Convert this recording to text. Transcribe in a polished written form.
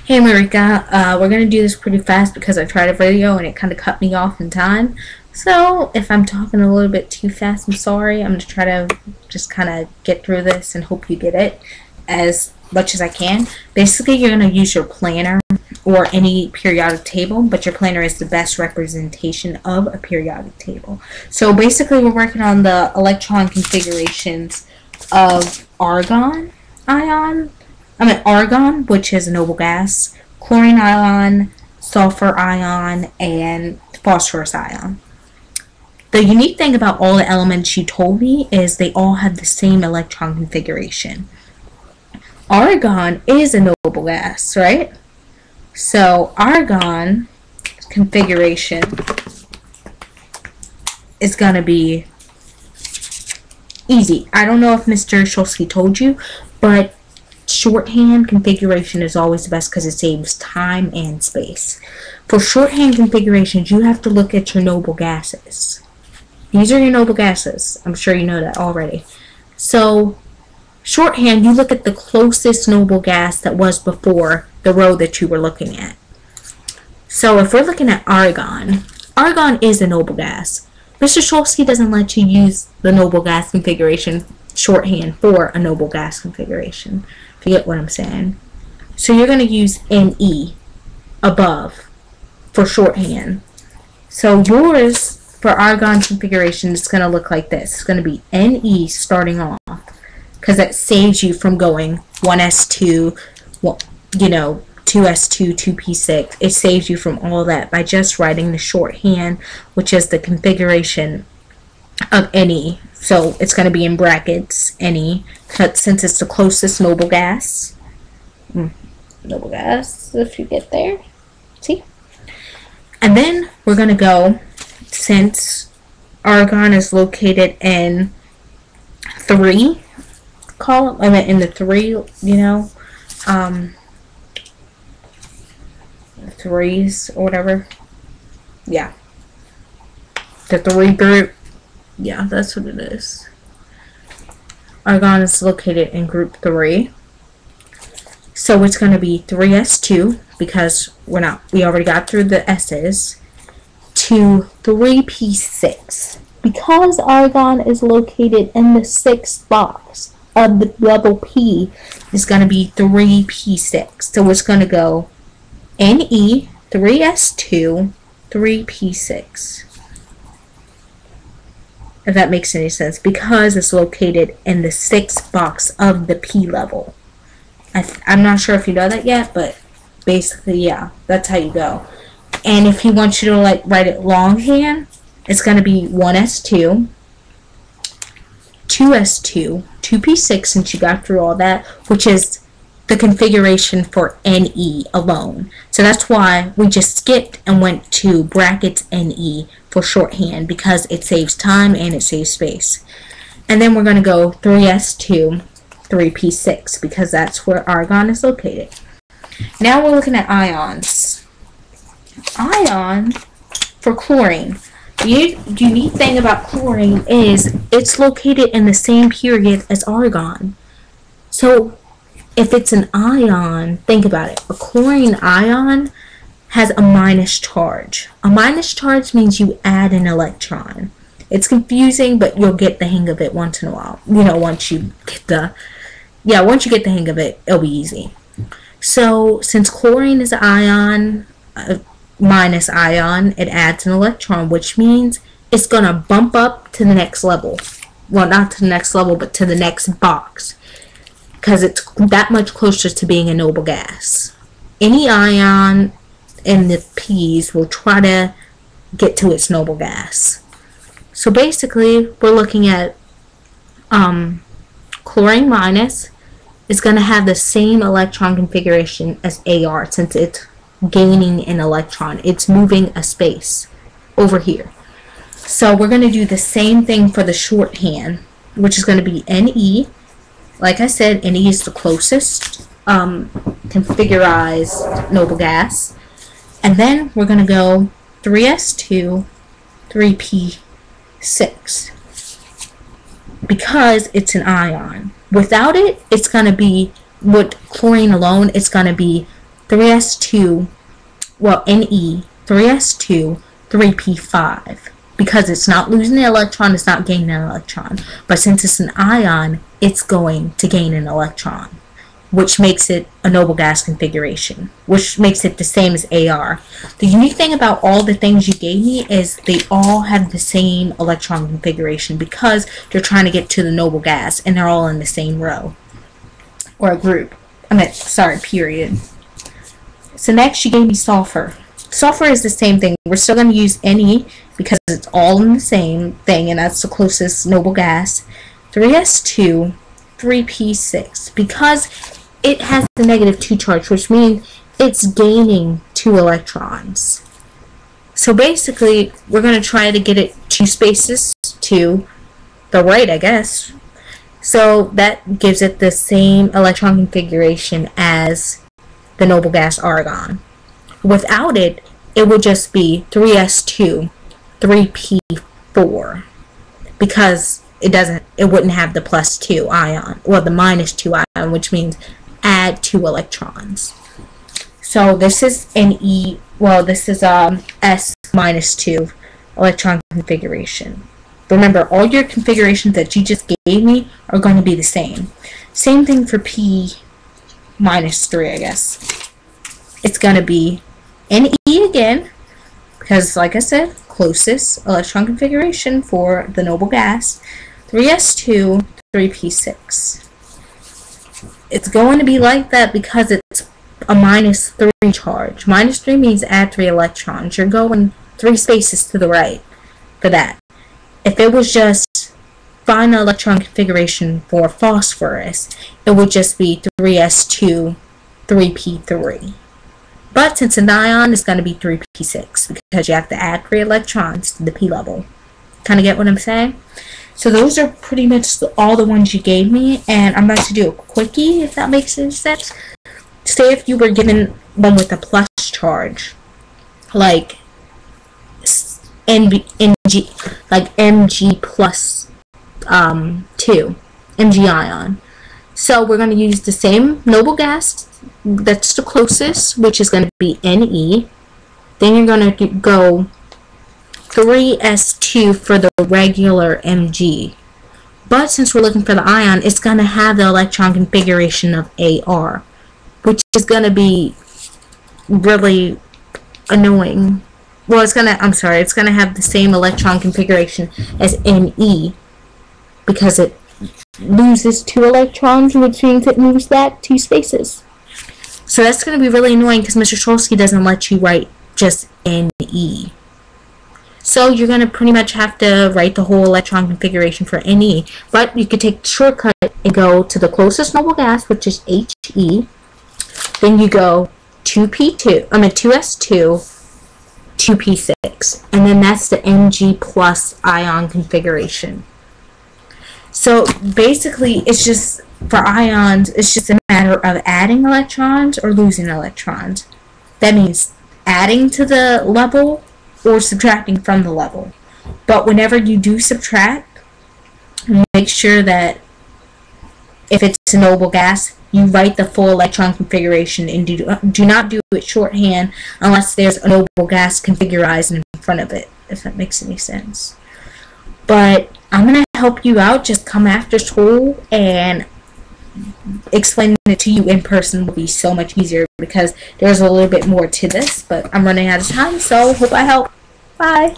Hey Marika, we're going to do this pretty fast because I tried a video and it kind of cut me off in time. So if I'm talking a little bit too fast, I'm sorry. I'm going to try to just kind of get through this and hope you get it as much as I can. Basically, you're going to use your planner or any periodic table, but your planner is the best representation of a periodic table. So basically, we're working on the electron configurations of argon, which is a noble gas, chlorine ion, sulfur ion, and phosphorus ion. The unique thing about all the elements you told me is they all have the same electron configuration. Argon is a noble gas, right? So argon configuration is going to be easy. I don't know if Mr. Shulsky told you, but shorthand configuration is always the best because it saves time and space. For shorthand configurations, you have to look at your noble gases. These are your noble gases. I'm sure you know that already. So shorthand, you look at the closest noble gas that was before the row that you were looking at. So if we're looking at argon, argon is a noble gas. Mr. Shulsky doesn't let you use the noble gas configuration shorthand for a noble gas configuration. If you get what I'm saying. So you're going to use Ne above for shorthand. So yours for argon configuration is going to look like this. It's going to be Ne starting off because that saves you from going 1s2, 2s2, 2p6. It saves you from all that by just writing the shorthand, which is the configuration of Ne. So it's going to be in brackets, Ne, since it's the closest noble gas. Noble gas, if you get there. See? And then we're going to go, since argon is located in 3 column, in the 3, threes or whatever. Yeah. The 3 group. Yeah, that's what it is. Argon is located in group 3. So it's going to be 3s2 because we already got through the s's, to 3p6 because argon is located in the 6th box of the level P is going to be 3p6. So it's going to go Ne 3s2 3p6. If that makes any sense, because it's located in the 6th box of the P level. I'm not sure if you know that yet, but basically, yeah, that's how you go. And if he wants you to write it longhand, it's going to be 1s2, 2s2, 2p6, since you got through all that, which is the configuration for Ne alone. So that's why we just skipped and went to brackets Ne for shorthand, because it saves time and it saves space. And then we're going to go 3s2, 3p6, because that's where argon is located. Now we're looking at ions. Ion for chlorine. The unique thing about chlorine is it's located in the same period as argon. So if it's an ion, think about it. A chlorine ion has a minus charge. A minus charge means you add an electron. It's confusing, but you'll get the hang of it once in a while. Once you get the hang of it, it'll be easy. So since chlorine is an ion, minus ion, it adds an electron, which means it's going to bump up to the next level. Well, not to the next level, but to the next box, because it's that much closer to being a noble gas. Any ion in the P's will try to get to its noble gas. So basically, we're looking at chlorine minus is going to have the same electron configuration as Ar, since it's gaining an electron. It's moving a space over here. So we're going to do the same thing for the shorthand, which is going to be Ne. Like I said, Ne is the closest configurized noble gas. And then we're going to go 3s2, 3p6, because it's an ion. Without it, it's going to be, with chlorine alone, it's going to be 3s2, well, Ne, 3s2, 3p5. Because it's not losing an electron, it's not gaining an electron. But since it's an ion, it's going to gain an electron, which makes it a noble gas configuration, which makes it the same as Ar. The unique thing about all the things you gave me is they all have the same electron configuration because they're trying to get to the noble gas, and they're all in the same row, or a group. Period. So next you gave me sulfur. Sulfur is the same thing. We're still going to use Ne because it's all in the same thing, and that's the closest noble gas. 3s2, 3p6, because it has the -2 charge, which means it's gaining 2 electrons. So basically, we're going to try to get it 2 spaces to the right, I guess. So that gives it the same electron configuration as the noble gas argon. Without it, it would just be 3s2, 3p4, because it wouldn't have the +2 ion, well, the -2 ion, which means add 2 electrons. So this is Ne, well, this is S-2 electron configuration. Remember, all your configurations that you just gave me are going to be the same. Same thing for P-3, I guess. It's going to be Ne again, because like I said, closest electron configuration for the noble gas. 3s2, 3p6. It's going to be like that because it's a -3 charge. -3 means add 3 electrons. You're going 3 spaces to the right for that. If it was just find the electron configuration for phosphorus, it would just be 3s2, 3p3. But since an ion, it's going to be 3p6 because you have to add 3 electrons to the p level. Kind of get what I'm saying? So those are pretty much all the ones you gave me, and I'm about to do a quickie, if that makes any sense. Say if you were given one with a plus charge, like Mg plus 2, Mg ion. So we're going to use the same noble gas that's the closest, which is going to be Ne. Then you're going to go 3s2 for the regular Mg. But since we're looking for the ion, it's going to have the electron configuration of Ar, which is going to be really annoying. Well, it's going to have the same electron configuration as Ne, because it loses 2 electrons, which means it moves back 2 spaces. So that's going to be really annoying because Mr. Cholsky doesn't let you write just Ne. So you're going to pretty much have to write the whole electron configuration for Ne. But you could take the shortcut and go to the closest noble gas, which is He. Then you go 2s2, 2p6. And then that's the Mg plus ion configuration. So basically, it's just, for ions, it's just a matter of adding electrons or losing electrons. That means adding to the level or subtracting from the level. But whenever you do subtract, make sure that if it's a noble gas, you write the full electron configuration and do not do it shorthand unless there's a noble gas configurized in front of it, if that makes any sense. But I'm going to help you out. Just come after school, and explaining it to you in person will be so much easier because there's a little bit more to this, but I'm running out of time, so hope I help. Bye.